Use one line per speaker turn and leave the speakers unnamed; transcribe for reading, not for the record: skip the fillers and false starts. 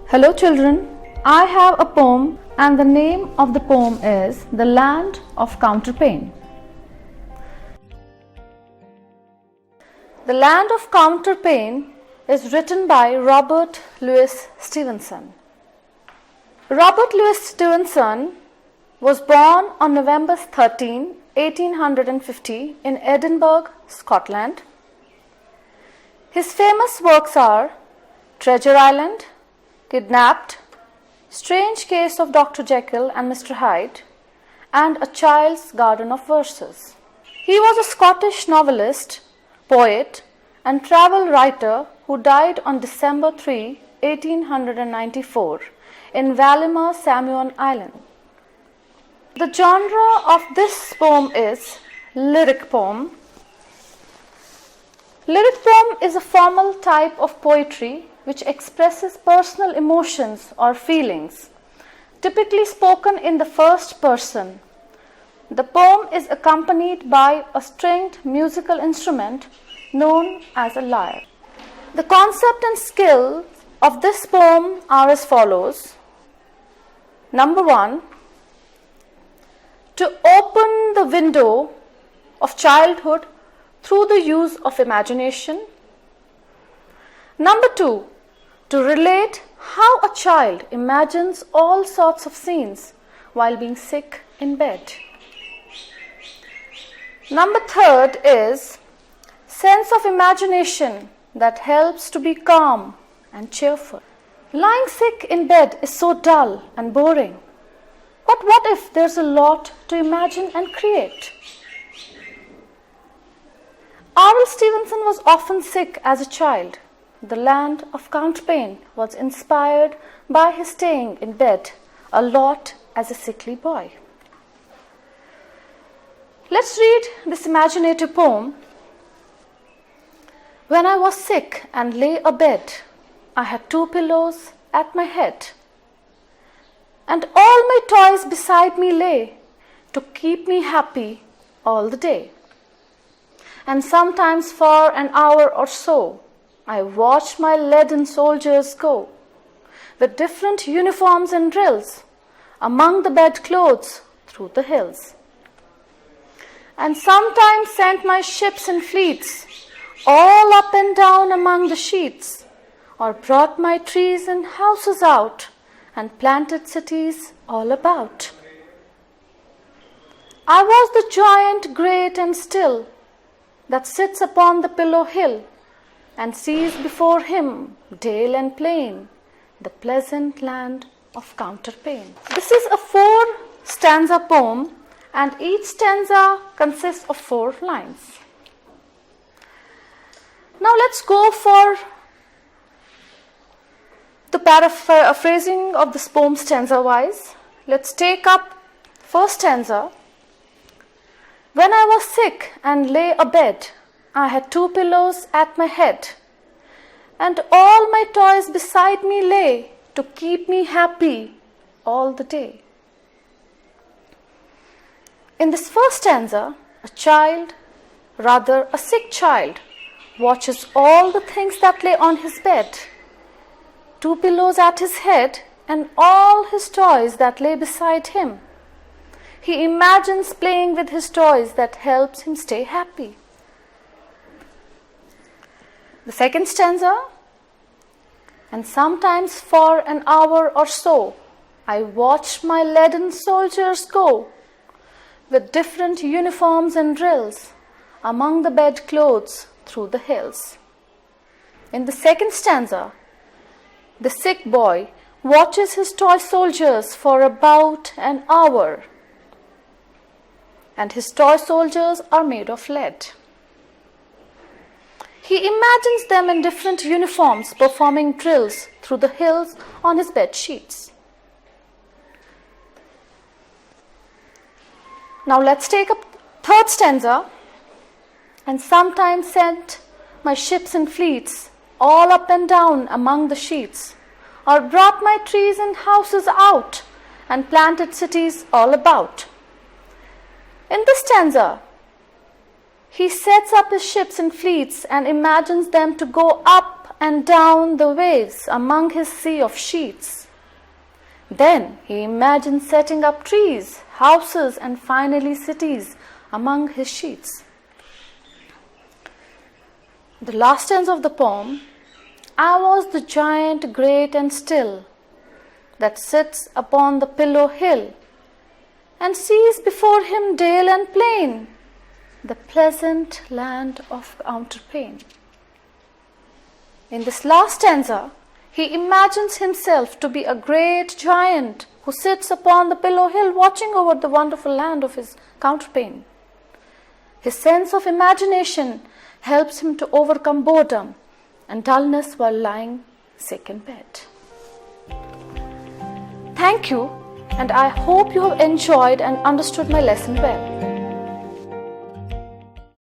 Hello children, I have a poem and the name of the poem is The Land of Counterpane. The Land of Counterpane is written by Robert Louis Stevenson. Robert Louis Stevenson was born on November 13, 1850 in Edinburgh, Scotland. His famous works are Treasure Island, Kidnapped, Strange Case of Dr. Jekyll and Mr. Hyde, and A Child's Garden of Verses. He was a Scottish novelist, poet, and travel writer who died on December 3, 1894 in Valimar, Samoan Island. The genre of this poem is lyric poem. Lyric poem is a formal type of poetry which expresses personal emotions or feelings, typically spoken in the first person. The poem is accompanied by a stringed musical instrument known as a lyre. The concept and skill of this poem are as follows. Number 1, to open the window of childhood through the use of imagination. Number 2, to relate how a child imagines all sorts of scenes while being sick in bed. Number 3 is sense of imagination that helps to be calm and cheerful. Lying sick in bed is so dull and boring. But what if there's a lot to imagine and create? R.L. Stevenson was often sick as a child. The Land of Counterpane was inspired by his staying in bed a lot as a sickly boy. Let's read this imaginative poem. When I was sick and lay abed, I had 2 pillows at my head, and all my toys beside me lay to keep me happy all the day. And sometimes for an hour or so, I watched my leaden soldiers go with different uniforms and drills among the bedclothes through the hills. And sometimes sent my ships and fleets all up and down among the sheets, or brought my trees and houses out and planted cities all about. I was the giant great and still that sits upon the pillow hill and sees before him dale and plain, the pleasant land of Counterpane. This is a 4-stanza poem, and each stanza consists of 4 lines. Now let's go for the paraphrasing of this poem stanza-wise. Let's take up first stanza. When I was sick and lay abed, I had 2 pillows at my head, and all my toys beside me lay to keep me happy all the day. In this first stanza, a child, rather a sick child, watches all the things that lay on his bed, 2 pillows at his head, and all his toys that lay beside him. He imagines playing with his toys that helps him stay happy. The second stanza, and sometimes for an hour or so, I watched my leaden soldiers go with different uniforms and drills among the bedclothes through the hills. In the second stanza, the sick boy watches his toy soldiers for about an hour, and his toy soldiers are made of lead. He imagines them in different uniforms performing drills through the hills on his bed sheets. Now let's take up third stanza. And sometimes sent my ships and fleets all up and down among the sheets, or brought my trees and houses out and planted cities all about. In this stanza, he sets up his ships and fleets and imagines them to go up and down the waves among his sea of sheets. Then he imagined setting up trees, houses, and finally cities among his sheets. The last stanza of the poem: I was the giant great and still that sits upon the pillow hill and sees before him dale and plain, the pleasant land of Counterpane. In this last stanza, he imagines himself to be a great giant who sits upon the pillow hill watching over the wonderful land of his Counterpane. His sense of imagination helps him to overcome boredom and dullness while lying sick in bed. Thank you, and I hope you have enjoyed and understood my lesson well.